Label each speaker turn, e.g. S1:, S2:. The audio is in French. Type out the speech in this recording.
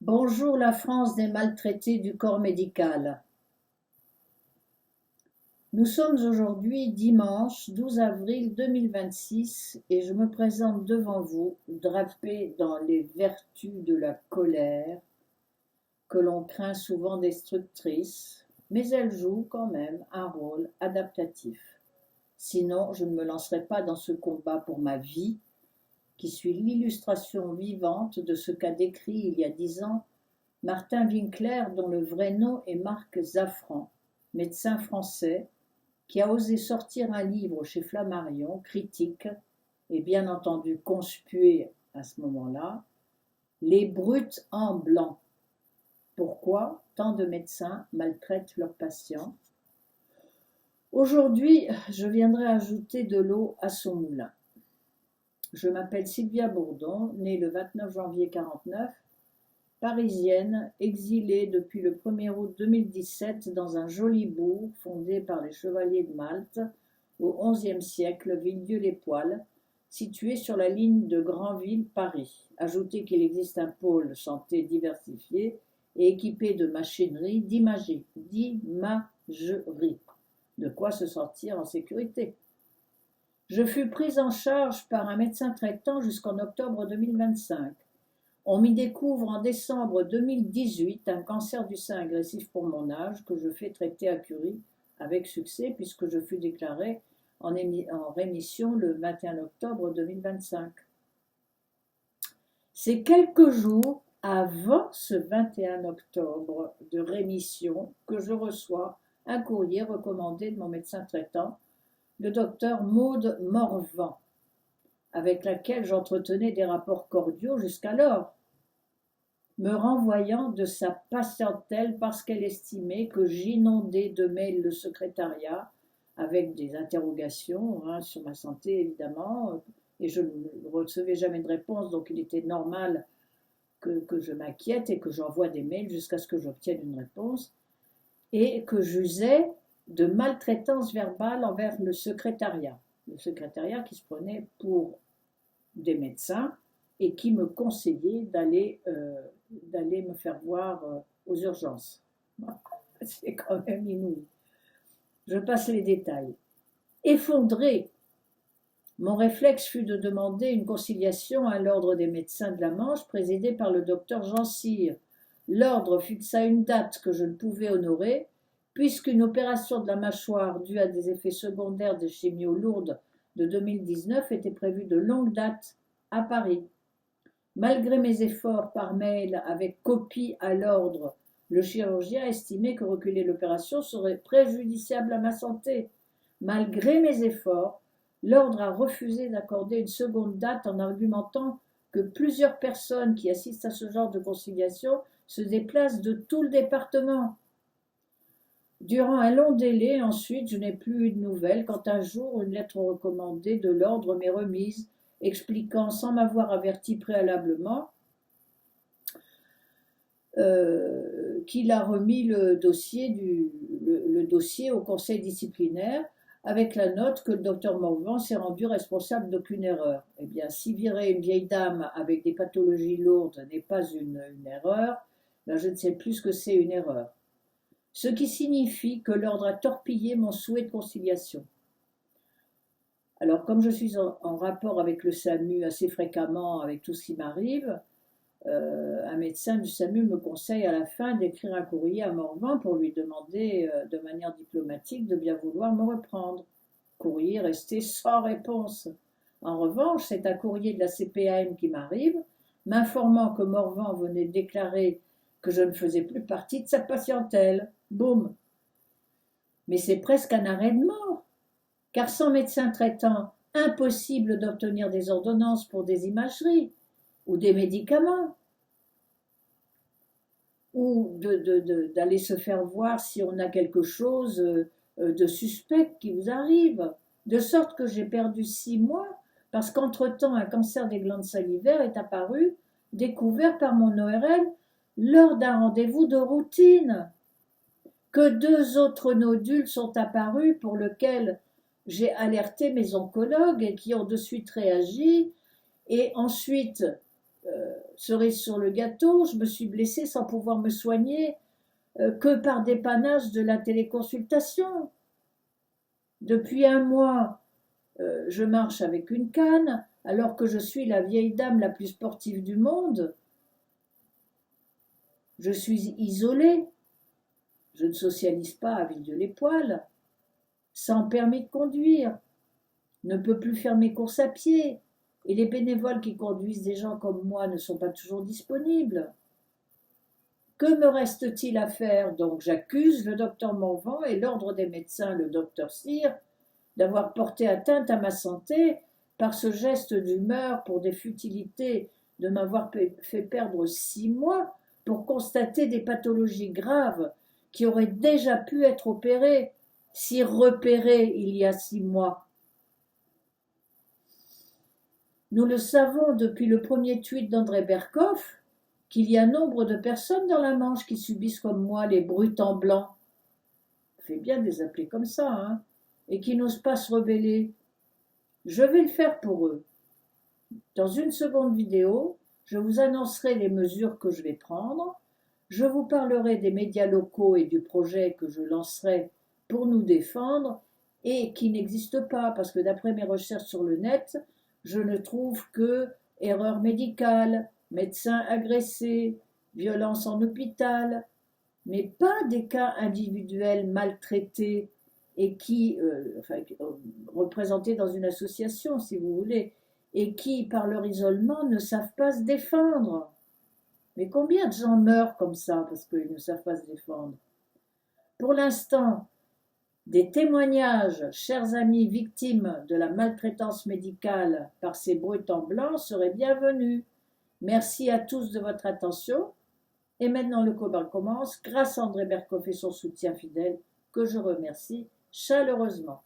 S1: Bonjour la France des maltraités du corps médical. Nous sommes aujourd'hui dimanche 12 avril 2026 et je me présente devant vous drapé dans les vertus de la colère que l'on craint souvent destructrice, mais elle joue quand même un rôle adaptatif. Sinon, je ne me lancerai pas dans ce combat pour ma vie qui suit l'illustration vivante de ce qu'a décrit il y a 10 ans Martin Winkler, dont le vrai nom est Marc Zaffran, médecin français, qui a osé sortir un livre chez Flammarion, critique, et bien entendu conspué à ce moment-là, Les brutes en blanc. Pourquoi tant de médecins maltraitent leurs patients? Aujourd'hui, je viendrai ajouter de l'eau à son moulin. Je m'appelle Sylvia Bourdon, née le 29 janvier 1949, parisienne, exilée depuis le 1er août 2017 dans un joli bourg fondé par les chevaliers de Malte au XIe siècle, Villedieu-les-Poêles, situé sur la ligne de Granville-Paris. Ajoutez qu'il existe un pôle santé diversifié et équipé de machinerie d'imagerie. De quoi se sentir en sécurité. Je fus prise en charge par un médecin traitant jusqu'en octobre 2025. On m'y découvre en décembre 2018 un cancer du sein agressif pour mon âge que je fais traiter à Curie avec succès puisque je fus déclarée en rémission le 21 octobre 2025. C'est quelques jours avant ce 21 octobre de rémission que je reçois un courrier recommandé de mon médecin traitant, le docteur Maude Morvan, avec laquelle j'entretenais des rapports cordiaux jusqu'alors, me renvoyant de sa patientèle parce qu'elle estimait que j'inondais de mails le secrétariat avec des interrogations sur ma santé évidemment, et je ne recevais jamais de réponse, donc il était normal que je m'inquiète et que j'envoie des mails jusqu'à ce que j'obtienne une réponse, et que j'usais de maltraitance verbale envers le secrétariat qui se prenait pour des médecins et qui me conseillait d'aller me faire voir aux urgences. C'est quand même inouï. Je passe les détails. Effondré, mon réflexe fut de demander une conciliation à l'ordre des médecins de la Manche, présidé par le docteur Jean Cyr. L'ordre fixa une date que je ne pouvais honorer, puisqu'une opération de la mâchoire due à des effets secondaires des chimios lourdes de 2019 était prévue de longue date à Paris. Malgré mes efforts par mail avec copie à l'ordre, le chirurgien estimait que reculer l'opération serait préjudiciable à ma santé. Malgré mes efforts, l'ordre a refusé d'accorder une seconde date en argumentant que plusieurs personnes qui assistent à ce genre de conciliation se déplacent de tout le département. Durant un long délai, ensuite, je n'ai plus eu de nouvelles quand un jour une lettre recommandée de l'ordre m'est remise, expliquant sans m'avoir averti préalablement qu'il a remis le dossier au conseil disciplinaire avec la note que le docteur Morvan s'est rendu responsable d'aucune erreur. Eh bien, si virer une vieille dame avec des pathologies lourdes n'est pas une erreur, ben je ne sais plus ce que c'est une erreur. Ce qui signifie que l'ordre a torpillé mon souhait de conciliation. Alors, comme je suis en rapport avec le SAMU assez fréquemment avec tout ce qui m'arrive, un médecin du SAMU me conseille à la fin d'écrire un courrier à Morvan pour lui demander de manière diplomatique de bien vouloir me reprendre. Courrier resté sans réponse. En revanche, c'est un courrier de la CPAM qui m'arrive, m'informant que Morvan venait déclarer que je ne faisais plus partie de sa patientèle. Boum. Mais c'est presque un arrêt de mort, car sans médecin traitant, impossible d'obtenir des ordonnances pour des imageries ou des médicaments, ou d'aller se faire voir si on a quelque chose de suspect qui vous arrive, de sorte que j'ai perdu 6 mois parce qu'entre-temps un cancer des glandes salivaires est apparu, découvert par mon ORL lors d'un rendez-vous de routine, que 2 autres nodules sont apparus pour lesquels j'ai alerté mes oncologues et qui ont de suite réagi, et ensuite cerise sur le gâteau, je me suis blessée sans pouvoir me soigner que par dépannage de la téléconsultation. Depuis un mois, je marche avec une canne, alors que je suis la vieille dame la plus sportive du monde. Je suis isolée, je ne socialise pas à Villedieu-les-Poêles, sans permis de conduire, ne peux plus faire mes courses à pied, et les bénévoles qui conduisent des gens comme moi ne sont pas toujours disponibles. Que me reste-t-il à faire? Donc j'accuse le docteur Morvan et l'ordre des médecins, le docteur Cyr, d'avoir porté atteinte à ma santé par ce geste d'humeur pour des futilités, de m'avoir fait perdre 6 mois pour constater des pathologies graves qui auraient déjà pu être opérées, si repérées il y a 6 mois. Nous le savons depuis le premier tweet d'André Berkoff, qu'il y a nombre de personnes dans la Manche qui subissent comme moi les brutes en blanc. Fait bien de les appeler comme ça, hein, et qui n'osent pas se rebeller. Je vais le faire pour eux. Dans une seconde vidéo, je vous annoncerai les mesures que je vais prendre. Je vous parlerai des médias locaux et du projet que je lancerai pour nous défendre et qui n'existe pas parce que d'après mes recherches sur le net, je ne trouve que erreurs médicales, médecins agressés, violence en hôpital, mais pas des cas individuels maltraités et qui, représentés dans une association, si vous voulez, et qui, par leur isolement, ne savent pas se défendre. Mais combien de gens meurent comme ça parce qu'ils ne savent pas se défendre? Pour l'instant, des témoignages, chers amis victimes de la maltraitance médicale par ces brutes en blanc, seraient bienvenus. Merci à tous de votre attention. Et maintenant, le combat commence grâce à André Berkoff et son soutien fidèle, que je remercie chaleureusement.